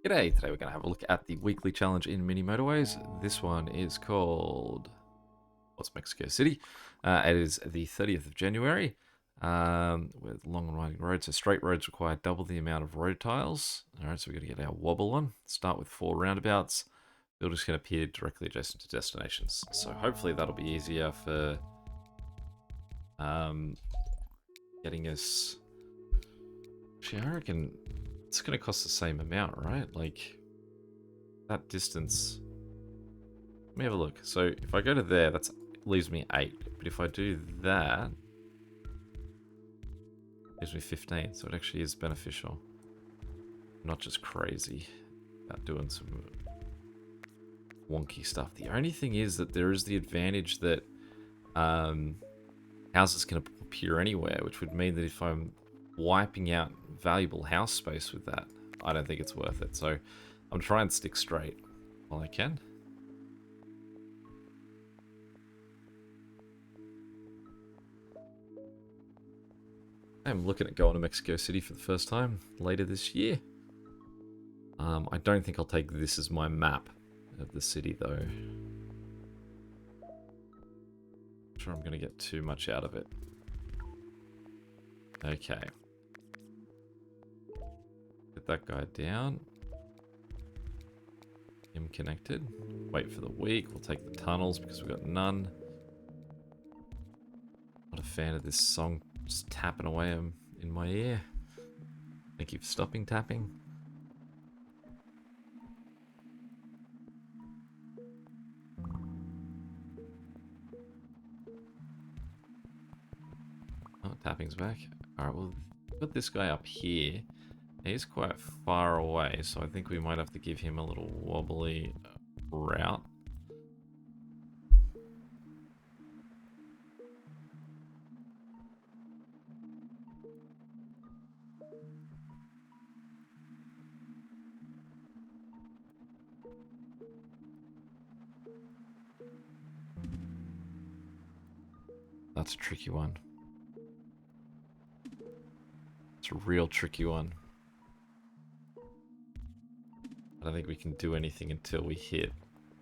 G'day, today we're going to have a look at the weekly challenge in Mini Motorways. This one is called, what's Mexico City? It is the 30th of January with long and winding roads. So straight roads require double the amount of road tiles. Alright, so we're going to get our wobble on. Start with 4 roundabouts. Buildings can appear directly adjacent to destinations. So hopefully that'll be easier for getting us... Actually, I reckon it's going to cost the same amount, right? Like, that distance... Let me have a look. So, if I go to there, that leaves me 8. But if I do that... it gives me 15. So, it actually is beneficial. Not just crazy about doing some wonky stuff. The only thing is that there is the advantage that houses can appear anywhere, which would mean that if I'm wiping out valuable house space with that, I don't think it's worth it. So I'm trying to stick straight while I can. I'm looking at going to Mexico City for the first time later this year. I don't think I'll take this as my map of the city though. I'm sure I'm going to get too much out of it. Okay. Get that guy down. Him connected. Wait for the week. We'll take the tunnels because we've got none. Not a fan of this song just tapping away in my ear. Thank you for stopping tapping. Oh, tapping's back. Alright, we'll put this guy up here. He's quite far away, so I think we might have to give him a little wobbly route. That's a tricky one. It's a real tricky one. I don't think we can do anything until we hit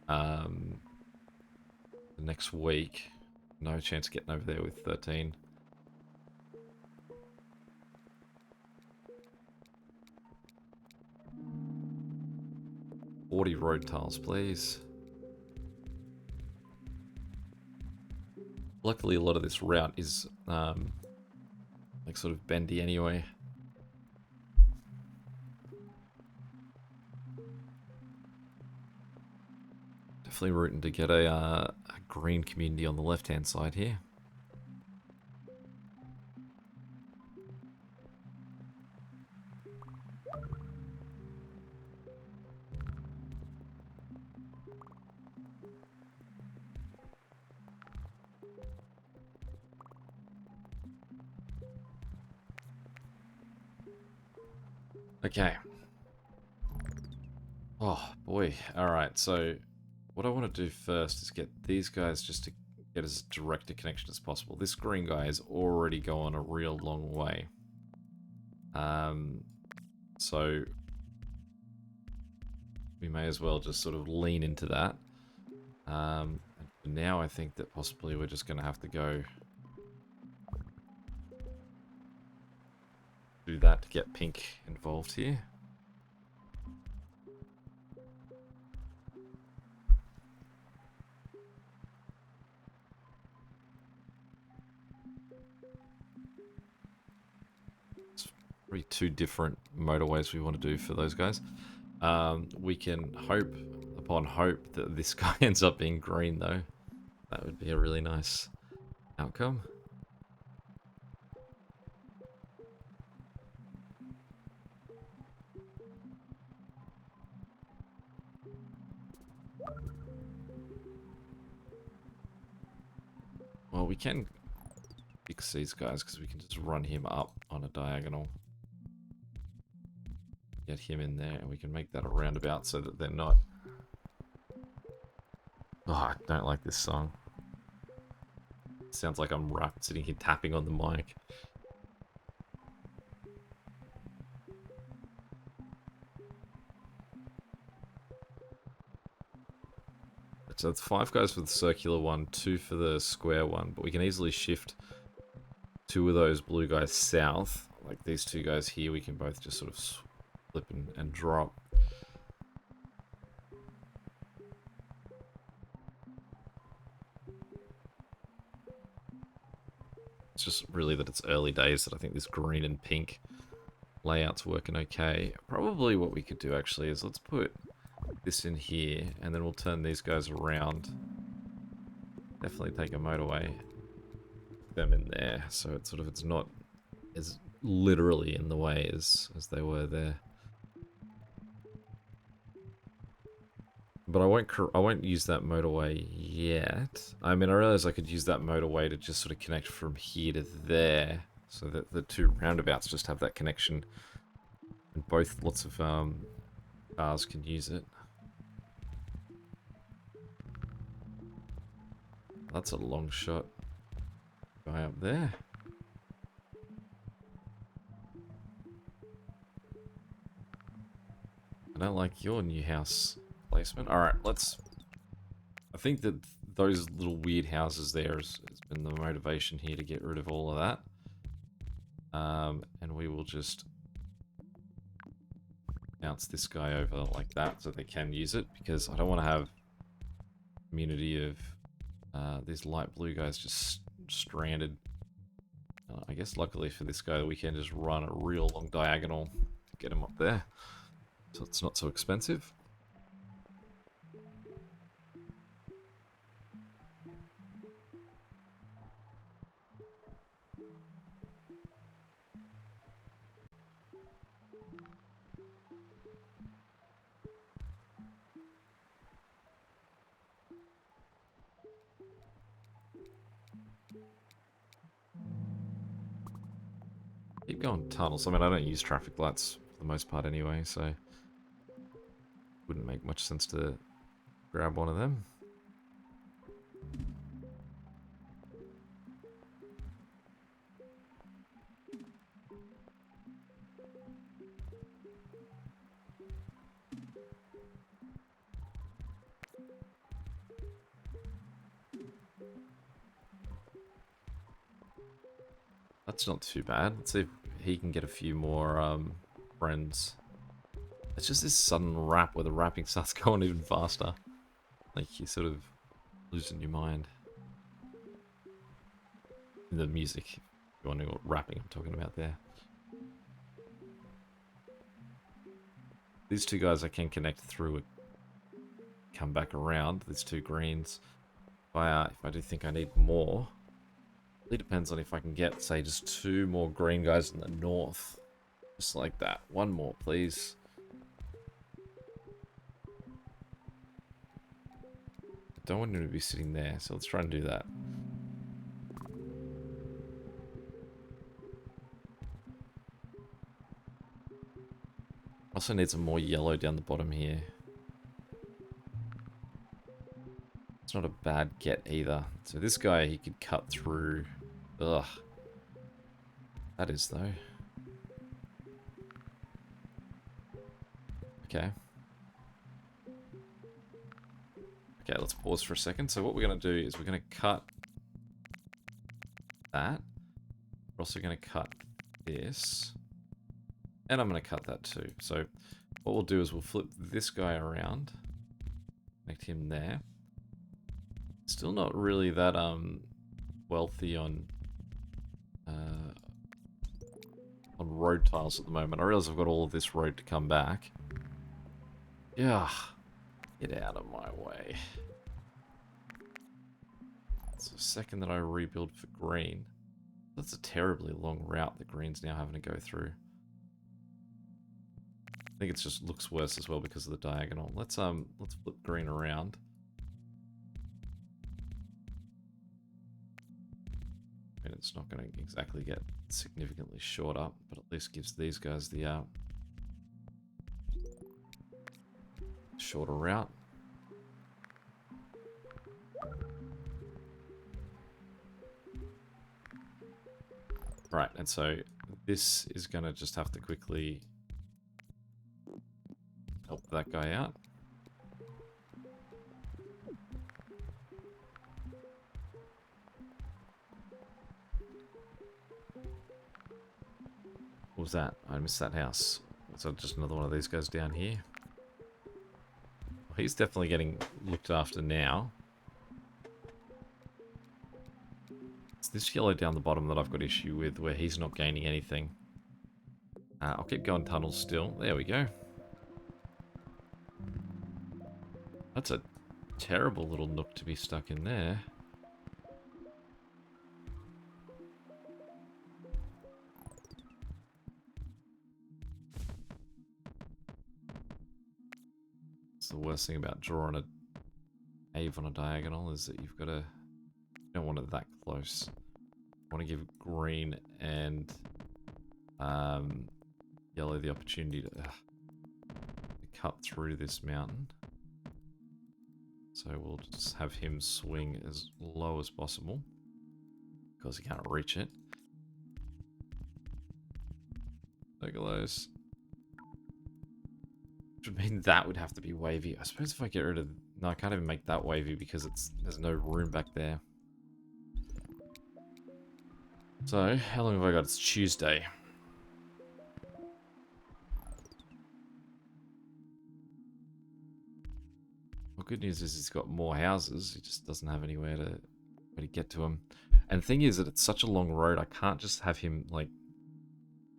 the next week. No chance of getting over there with 13. $40 road tiles, please. Luckily, a lot of this route is like sort of bendy anyway. Definitely rooting to get a green community on the left-hand side here. Okay. Oh, boy. Alright, so what I want to do first is get these guys just to get as direct a connection as possible. This green guy is already going a real long way. So we may as well just sort of lean into that. And now I think that possibly we're just going to have to go do that to get pink involved here. It's probably 2 different motorways we want to do for those guys. We can hope upon hope that this guy ends up being green though. That would be a really nice outcome. Well, we can fix these guys because we can just run him up on a diagonal. Get him in there and we can make that a roundabout so that they're not... Oh, I don't like this song. It sounds like I'm sitting here tapping on the mic. So it's 5 guys for the circular one, 2 for the square one, but we can easily shift 2 of those blue guys south. Like these 2 guys here, we can both just sort of flip and drop. It's just really that it's early days that I think this green and pink layout's working okay. Probably what we could do actually is let's put this in here and then we'll turn these guys around. Definitely take a motorway, put them in there so it's sort of it's not as literally in the way as they were there. But I won't use that motorway yet. I mean, I realize I could use that motorway to just sort of connect from here to there, so that the 2 roundabouts just have that connection, and both lots of cars can use it. That's a long shot. Guy up there. I don't like your new house placement. Alright, I think that those little weird houses there has been the motivation here to get rid of all of that. And we will just bounce this guy over like that so they can use it, because I don't want to have a community of these light blue guys just stranded. I guess luckily for this guy we can just run a real long diagonal to get him up there, so it's not so expensive. Keep going tunnels. I mean, I don't use traffic lights for the most part anyway, so wouldn't make much sense to grab one of them. That's not too bad. Let's see if he can get a few more friends. It's just this sudden wrap where the wrapping starts going even faster. Like you're sort of losing your mind. The music, if you want to know what rapping I'm talking about there. These 2 guys I can connect through it, come back around. These 2 greens. If I do think I need more. It depends on if I can get, say, just 2 more green guys in the north. Just like that. 1 more, please. I don't want him to be sitting there, so let's try and do that. Also need some more yellow down the bottom here. It's not a bad get either. So this guy, he could cut through. Ugh. That is, though. Okay. Okay, let's pause for a second. So what we're going to do is we're going to cut that. We're also going to cut this. And I'm going to cut that too. So what we'll do is we'll flip this guy around. Connect him there. Still not really that wealthy on road tiles at the moment. I realize I've got all of this road to come back. Yeah, get out of my way. It's the second that I rebuild for green. That's a terribly long route that green's now having to go through. I think it just looks worse as well because of the diagonal. Let's flip green around. And it's not going to exactly get significantly shorter, but at least gives these guys the shorter route. Right, and so this is going to just have to quickly help that guy out. What was that? I missed that house. So just another one of these guys down here. Well, he's definitely getting looked after now. It's this yellow down the bottom that I've got issue with, where he's not gaining anything. I'll keep going tunnels still. There we go. That's a terrible little nook to be stuck in there. It's the worst thing about drawing a Ave on a diagonal is that you've got to... You don't want it that close. You want to give green and yellow the opportunity to cut through this mountain. So we'll just have him swing as low as possible because he can't reach it. Look at those. Which would mean that would have to be wavy. I suppose if I get rid of... No, I can't even make that wavy because there's no room back there. So, how long have I got? It's Tuesday. Well, good news is he's got more houses. He just doesn't have anywhere to get to him. And the thing is that it's such a long road, I can't just have him, like,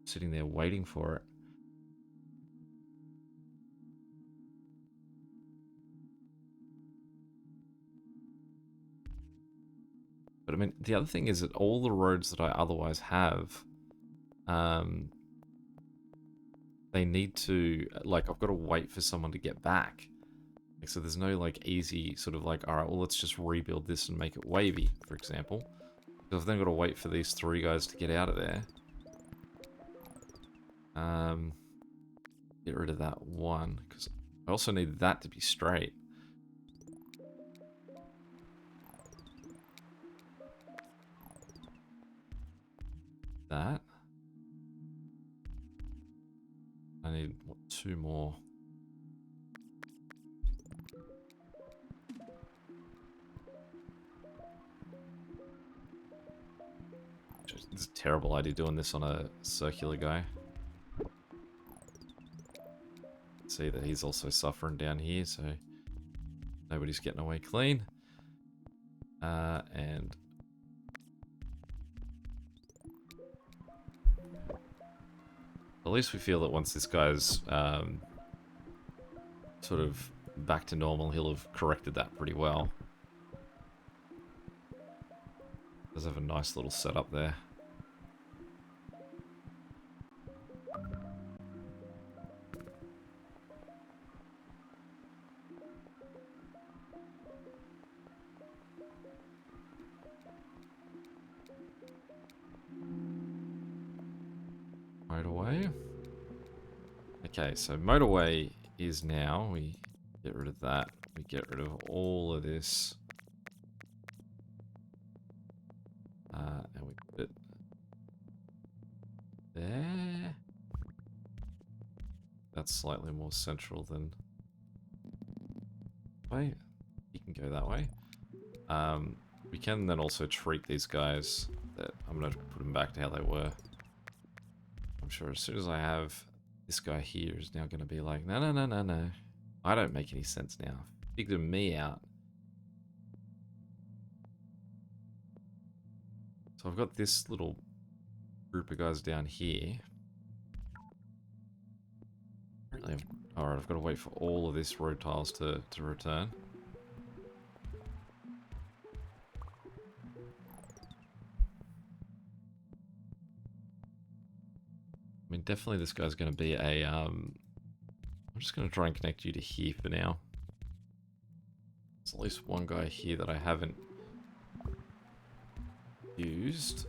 sitting there waiting for it. But I mean, the other thing is that all the roads that I otherwise have, they need to, like, I've got to wait for someone to get back. Like, so there's no, like, easy sort of like, all right, well, let's just rebuild this and make it wavy, for example. So I've then got to wait for these three guys to get out of there. Get rid of that one, because I also need that to be straight. That. I need, what, two more. It's a terrible idea doing this on a circular guy. See that he's also suffering down here, so nobody's getting away clean. And at least we feel that once this guy's sort of back to normal, he'll have corrected that pretty well. Does have a nice little setup there. Motorway. Okay, so motorway is now, we get rid of that, we get rid of all of this. And we put it there. That's slightly more central than... Wait, you can go that way. We can then also treat these guys, that I'm going to put them back to how they were. I'm sure as soon as I have this guy here is now going to be like, no, no, no, no, no. I don't make any sense now. Figure me out. So I've got this little group of guys down here. Apparently, alright, I've got to wait for all of this road tiles to return. I mean, definitely this guy's going to be a, I'm just going to try and connect you to here for now. There's at least one guy here that I haven't used.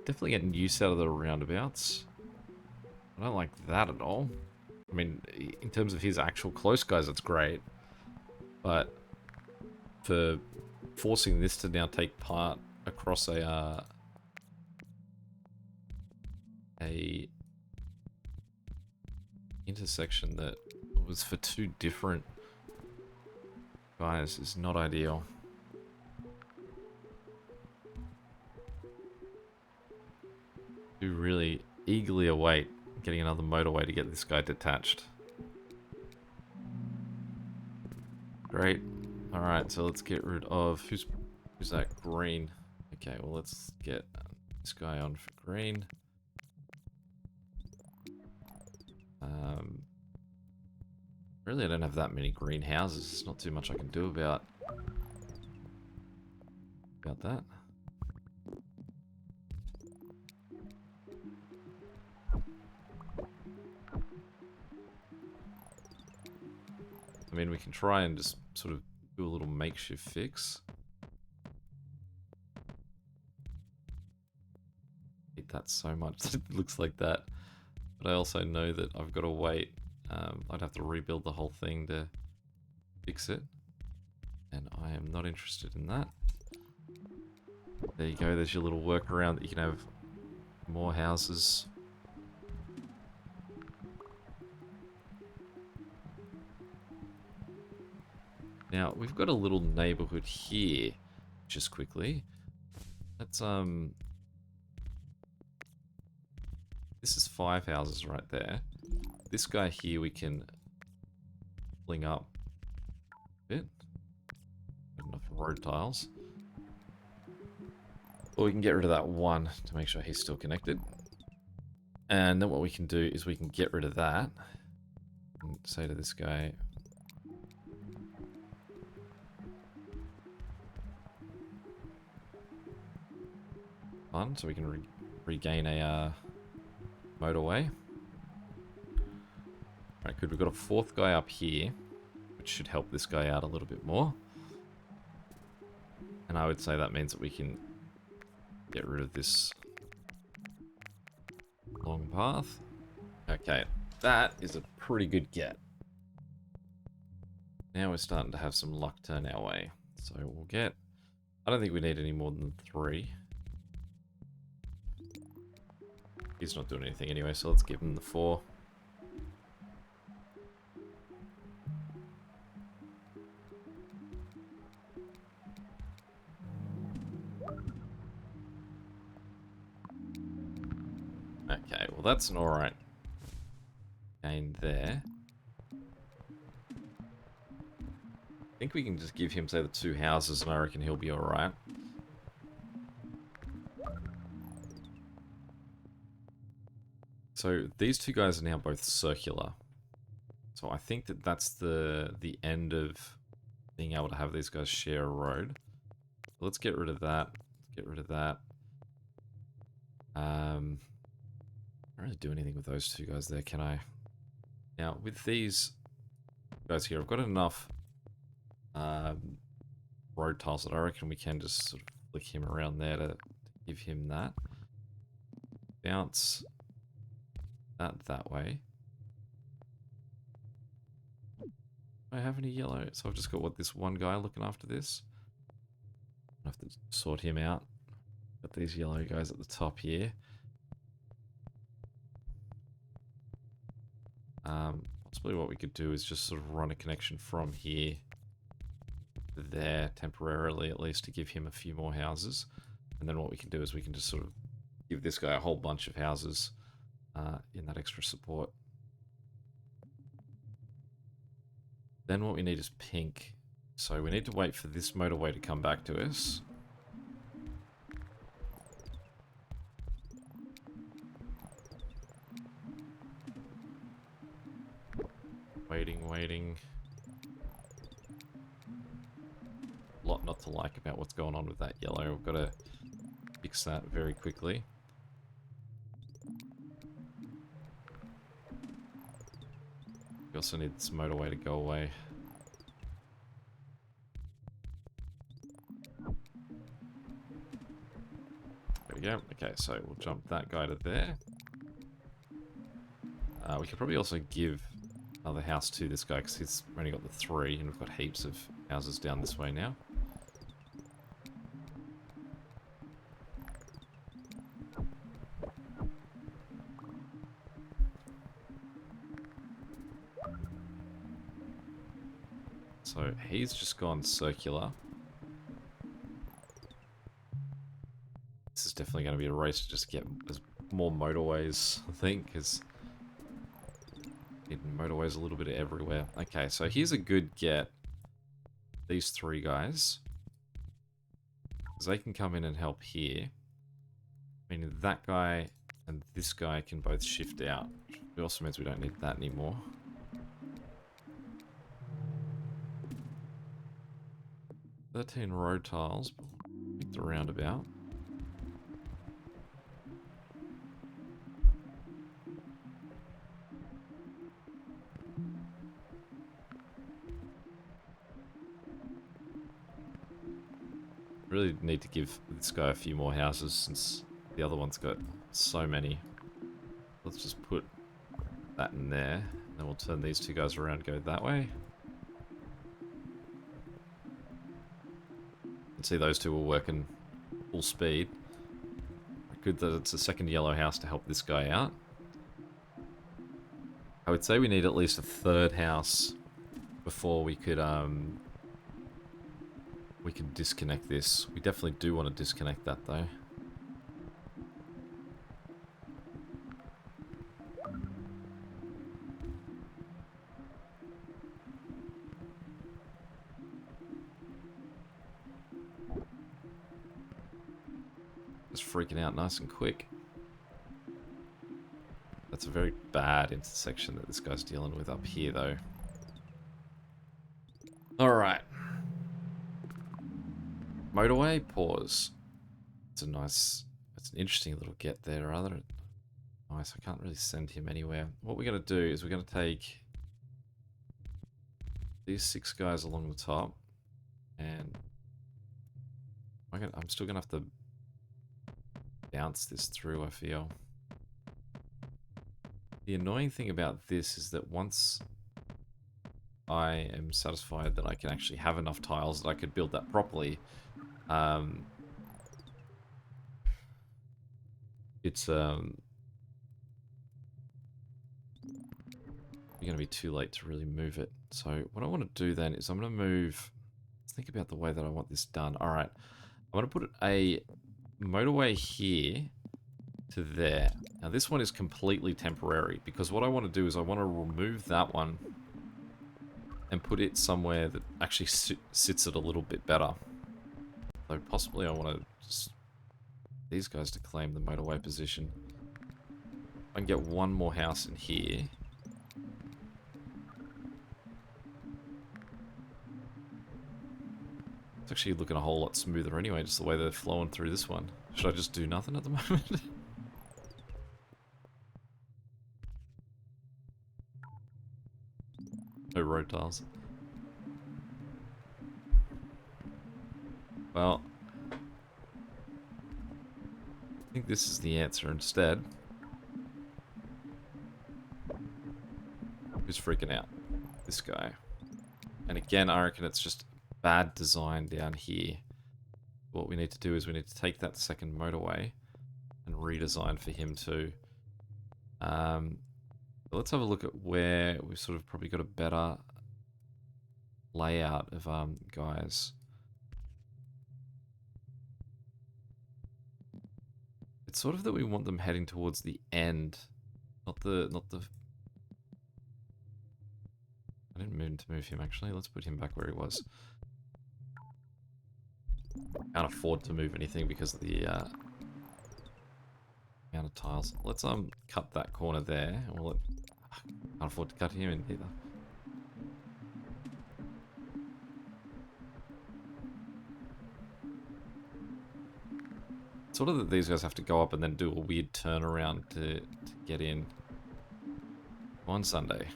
Definitely getting use out of the roundabouts. I don't like that at all. I mean, in terms of his actual close guys, it's great. But for forcing this to now take part across a intersection that was for two different guys is not ideal. Do really eagerly await getting another motorway to get this guy detached. Great. Alright, so let's get rid of... Who's that green? Okay, well let's get this guy on for green. Really, I don't have that many greenhouses. There's not too much I can do about that. I mean, we can try and just sort of do a little makeshift fix. I hate that so much that it looks like that. But I also know that I've got to wait. I'd have to rebuild the whole thing to fix it. And I am not interested in that. There you go, there's your little workaround that you can have more houses. Now, we've got a little neighborhood here, just quickly. Let's, this is 5 houses right there. This guy here we can fling up a bit. Enough road tiles. Or we can get rid of that one to make sure he's still connected. And then what we can do is we can get rid of that. And say to this guy... so we can regain a motorway. Alright, good. We've got a 4th guy up here, which should help this guy out a little bit more. And I would say that means that we can get rid of this long path. Okay, that is a pretty good get. Now we're starting to have some luck turn our way. So we'll get... I don't think we need any more than 3. He's not doing anything anyway, so let's give him the 4. Okay, well that's an alright gain there. I think we can just give him, say, the 2 houses and I reckon he'll be alright. So these 2 guys are now both circular. So I think that that's the end of being able to have these guys share a road. So let's get rid of that. Let's get rid of that. I don't really do anything with those 2 guys there, can I? Now, with these guys here, I've got enough road tiles that I reckon we can just sort of flick him around there to give him that. Bounce that way. Do I have any yellow? So I've just got this one guy looking after this. I have to sort him out. Got these yellow guys at the top here. Possibly what we could do is just sort of run a connection from here to there temporarily, at least, to give him a few more houses. And then what we can do is we can just sort of give this guy a whole bunch of houses in that extra support. Then what we need is pink. So we need to wait for this motorway to come back to us. Waiting. A lot not to like about what's going on with that yellow. We've got to fix that very quickly. We also need this motorway to go away. There we go. Okay, so we'll jump that guy to there. We could probably also give another house to this guy because he's only got the 3 and we've got heaps of houses down this way now. So he's just gone circular. This is definitely going to be a race to just get more motorways, I think, because motorways a little bit everywhere. Okay, so here's a good get. These three guys. Because they can come in and help here. Meaning that guy and this guy can both shift out. It also means we don't need that anymore. "13 road tiles. Pick the roundabout. Really need to give this guy a few more houses since the other one's got so many. Let's just put that in there. Then we'll turn these two guys around and go that way. And see those two are working full speed. Good that it's a second yellow house to help this guy out. I would say we need at least a third house before we could disconnect this. We definitely do want to disconnect that though. Just freaking out nice and quick. That's a very bad intersection that this guy's dealing with up here though. Alright. Motorway, pause. It's an interesting little get there, rather. Nice, I can't really send him anywhere. What we're going to do is we're going to take these 6 guys along the top, and I'm still going to have to bounce this through, I feel. The annoying thing about this is that once I am satisfied that I can actually have enough tiles that I could build that properly, it's going to be too late to really move it. So what I want to do then is I'm going to move. Let's think about the way that I want this done. All right, I'm going to put a motorway here to there. Now this one is completely temporary because what I want to do is I want to remove that one and put it somewhere that actually sits it a little bit better. So possibly I want to just these guys to claim the motorway position. I can get one more house in here. It's actually looking a whole lot smoother anyway, just the way they're flowing through this one. Should I just do nothing at the moment? No road tiles. Well, I think this is the answer instead. Who's freaking out? This guy. And again, I reckon it's just bad design down here. What we need to do is we need to take that second motorway and redesign for him too. Let's have a look at where we've sort of probably got a better layout of guys. It's sort of that we want them heading towards the end, not the. I didn't mean to move him actually. Let's put him back where he was. Can't afford to move anything because of the amount of tiles. Let's cut that corner there. Well, can't afford to cut him in either. Sort of that these guys have to go up and then do a weird turnaround to get in. On Sunday.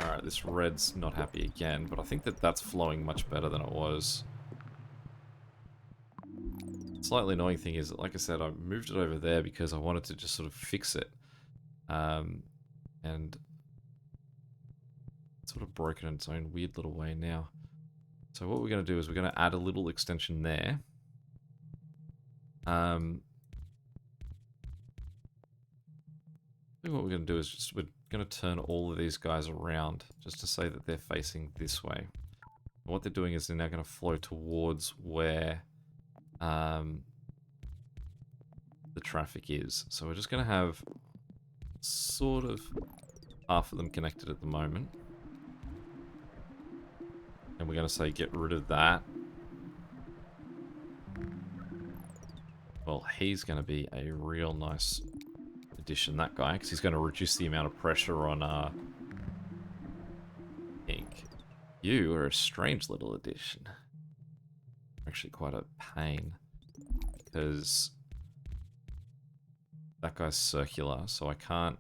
Alright, this red's not happy again, but I think that that's flowing much better than it was. Slightly annoying thing is that, like I said, I moved it over there because I wanted to just sort of fix it. And it's sort of broken in its own weird little way now. So what we're going to do is we're going to add a little extension there. what we're going to do is just we're going to turn all of these guys around just to say that they're facing this way. And what they're doing is they're now going to flow towards where the traffic is. So we're just going to have sort of half of them connected at the moment. And we're going to say get rid of that. Well, he's going to be a real nice addition, that guy, because he's going to reduce the amount of pressure on ink. You are a strange little addition. Actually quite a pain, because that guy's circular, so I can't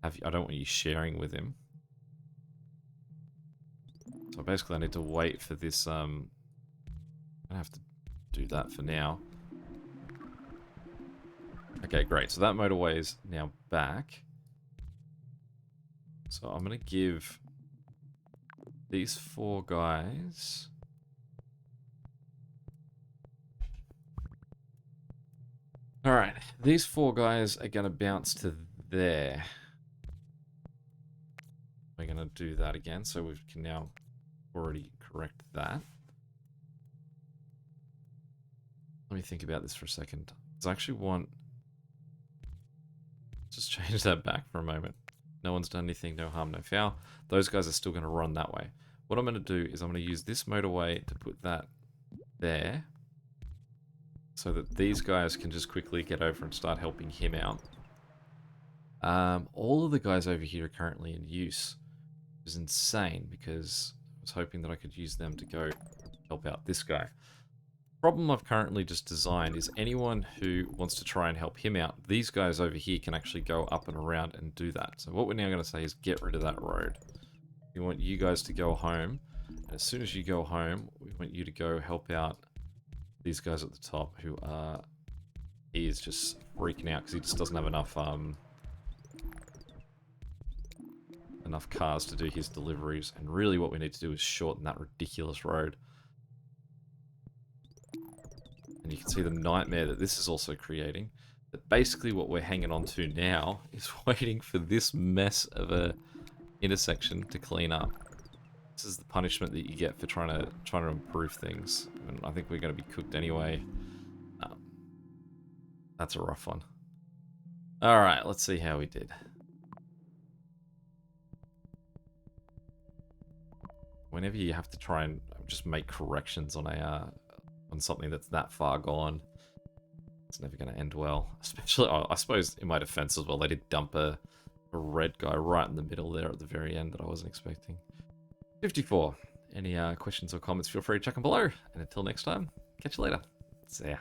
have, I don't want you sharing with him. So basically I need to wait for this, I don't have to do that for now. Okay, great. So that motorway is now back. So I'm going to give these 4 guys... Alright, these 4 guys are going to bounce to there. We're going to do that again, so we can now already correct that. Let me think about this for a second. So I actually want... Just change that back for a moment. No one's done anything, no harm, no foul. Those guys are still going to run that way. What I'm going to do is I'm going to use this motorway to put that there, so that these guys can just quickly get over and start helping him out. All of the guys over here are currently in use, which is insane, because I was hoping that I could use them to go help out this guy. Problem I've currently just designed is anyone who wants to try and help him out, these guys over here can actually go up and around and do that. So what we're now going to say is get rid of that road. We want you guys to go home, and as soon as you go home, we want you to go help out these guys at the top who are... He is just freaking out because he just doesn't have enough enough cars to do his deliveries, and really what we need to do is shorten that ridiculous road. And you can see the nightmare that this is also creating. But basically what we're hanging on to now is waiting for this mess of a intersection to clean up. This is the punishment that you get for trying to improve things. And I think we're going to be cooked anyway. That's a rough one. Alright, let's see how we did. Whenever you have to try and just make corrections on a... on something that's that far gone, it's never going to end well. Especially, I suppose in my defense as well, they did dump a red guy right in the middle there at the very end that I wasn't expecting. 54. Any questions or comments, feel free to chuck them below. And until next time, catch you later. See ya.